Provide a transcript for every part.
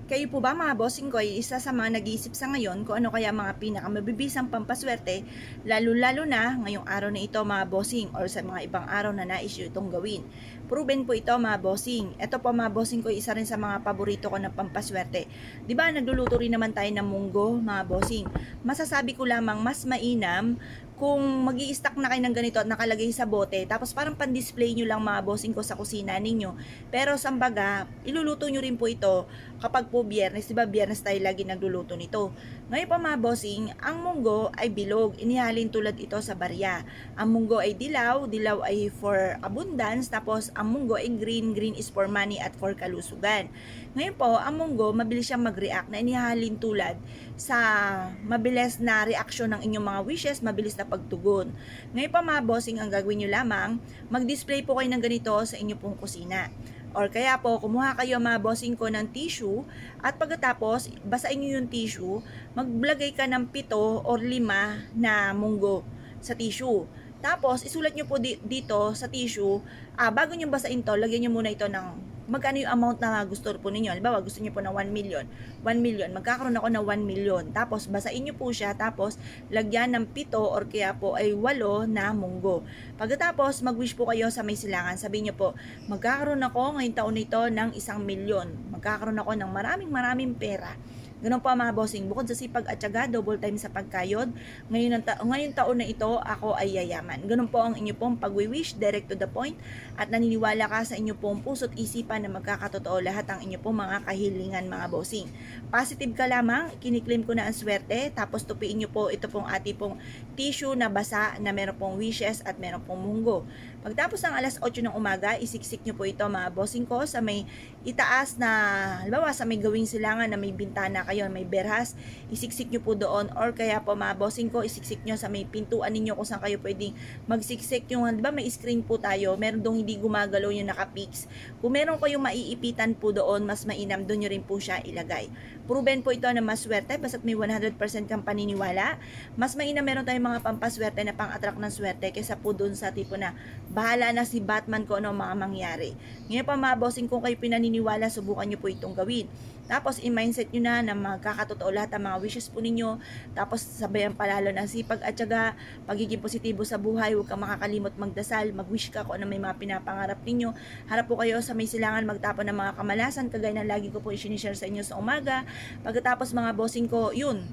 Kayo po ba mga bossing ko ay isa sa mga nag-iisip sa ngayon kung ano kaya mga pinakamabibisang pampaswerte, lalo-lalo na ngayong araw na ito mga bossing or sa mga ibang araw na nais-issue itong gawin. Proven po ito mga bossing. Ito po mga bossing ko, isa rin sa mga paborito ko na pampaswerte. Diba nagluluto rin naman tayo ng munggo mga bossing. Masasabi ko lamang mas mainam kung mag-i-stack na kayo ng ganito at nakalagay sa bote, tapos parang pan-display nyo lang mga bossing ko sa kusina ninyo. Pero sambaga, iluluto nyo rin po ito kapag po biyernes, diba biyernes tayo lagi nagluluto nito. Ngayon pa mga bossing, ang munggo ay bilog, inihalin tulad ito sa barya. Ang munggo ay dilaw, dilaw ay for abundance, tapos ang munggo ay green, green is for money at for kalusugan. Ngayon po, ang munggo, mabilis siyang mag-react na inihalin tulad sa mabilis na reaksyon ng inyong mga wishes, mabilis na pagtugon. Ngayon pa mga bossing, ang gagawin nyo lamang, mag-display po kayo ng ganito sa inyong pong kusina. Or kaya po, kumuha kayo mga bossing ko ng tissue at pagkatapos, basain nyo yung tissue, maglagay ka ng 7 or 5 na munggo sa tissue. Tapos, isulat nyo po dito sa tissue, bago nyo basain to, lagyan nyo muna ito ng magkano yung amount na gusto po ninyo. Halimbawa, gusto niyo po ng 1 million. 1 million, magkakaroon ako ng 1 million. Tapos, basain niyo po siya. Tapos, lagyan ng 7 or kaya po ay 8 na munggo. Pagkatapos, mag-wish po kayo sa may silangan. Sabihin niyo po, magkakaroon ako ngayong taon nito ng 1 million. Magkakaroon ako ng maraming pera. Ganun po mga bossing, bukod sa sipag at syaga, double time sa pagkayod, ngayong taon na ito, ako ay yayaman. Ganun po ang inyo pong pag-wish, direct to the point, at naniniwala ka sa inyo pong puso't isipan na magkakatotoo lahat ang inyo pong mga kahilingan mga bossing. Positive ka lamang, kiniklaim ko na ang swerte, tapos tupiin nyo po ito pong ating pong tissue na basa na meron pong wishes at meron pong munggo. Pagtapos ng alas 8 ng umaga, isiksik nyo po ito mga bossing ko sa may itaas na, halimbawa sa may gawing silangan na may bintana kayo, may berhas, isiksik nyo po doon, or kaya po mga bossing ko, isiksik nyo sa may pintuan ninyo kung saan kayo pwedeng magsiksik yung, di ba may screen po tayo, meron dong hindi gumagalaw yung nakapix. Kung meron kayong maiipitan po doon, mas mainam doon nyo rin po siya ilagay. Proven po ito na maswerte, basta't may 100% kang paniniwala, mas mainam meron tayong mga pampaswerte na pang-attract ng swerte kaysa po doon sa tipo na bahala na si Batman kung ano mga mangyari. Ngayon pa mga bossing, kung kayo pinaniniwala, subukan nyo po itong gawin. Tapos i-mindset nyo na magkakatotoo lahat ang mga wishes po ninyo. Tapos sabayan palalo ng sipag at syaga, pagiging positibo sa buhay, huwag kang makakalimot magdasal, mag-wish ka kung ano may mga pinapangarap ninyo. Harap po kayo sa may silangan, magtapon ng mga kamalasan, kagaya ng lagi ko po i-share sa inyo sa umaga. Pagkatapos mga bossing ko, yun,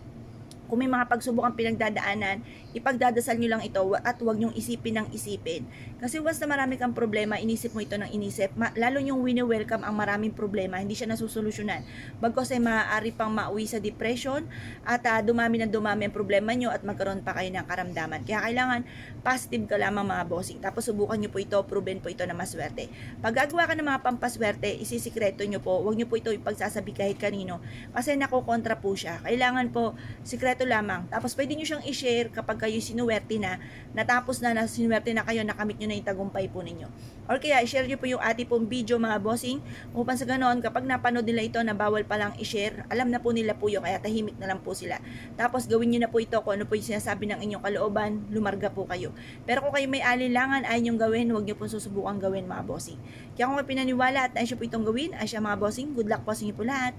kung may mga pagsubok ang pinagdadaanan, ipagdadasal nyo lang ito at huwag nyong isipin ng isipin. Kasi once na marami kang problema, inisip mo ito ng inisip, lalo nyong wini-welcome ang maraming problema, hindi siya nasusolusyonan. Bagkos ay maaari pang mauwi sa depression at dumami ang problema nyo at magkaroon pa kayo ng karamdaman. Kaya kailangan positive ka lamang mga bossing. Tapos subukan nyo po ito, proven po ito na maswerte. Pag gagawa ka ng mga pampaswerte, isisikreto nyo po, huwag nyo po ito ipagsasabi kahit kanino kasi nakukontra po siya. Kailangan po sikreto lamang. Tapos pwede nyo siyang i-share kapag kayo sinuwerte na, natapos na sinuwerte na kayo, nakamit nyo na yung tagumpay po ninyo. Or kaya i-share nyo po yung ating pong video mga bossing, upang sa ganoon, kapag napanood nila ito na bawal palang i-share, alam na po nila po yun, kaya tahimik na lang po sila. Tapos gawin nyo na po ito kung ano po yung sinasabi ng inyong kalooban, lumarga po kayo. Pero kung kayo may alinlangan, ay nyong gawin, huwag nyo po susubukan gawin mga bossing. Kaya kung kayo pinaniwala at nais nyo po itong gawin, ay siya mga bossing, good luck po sa inyo po lahat.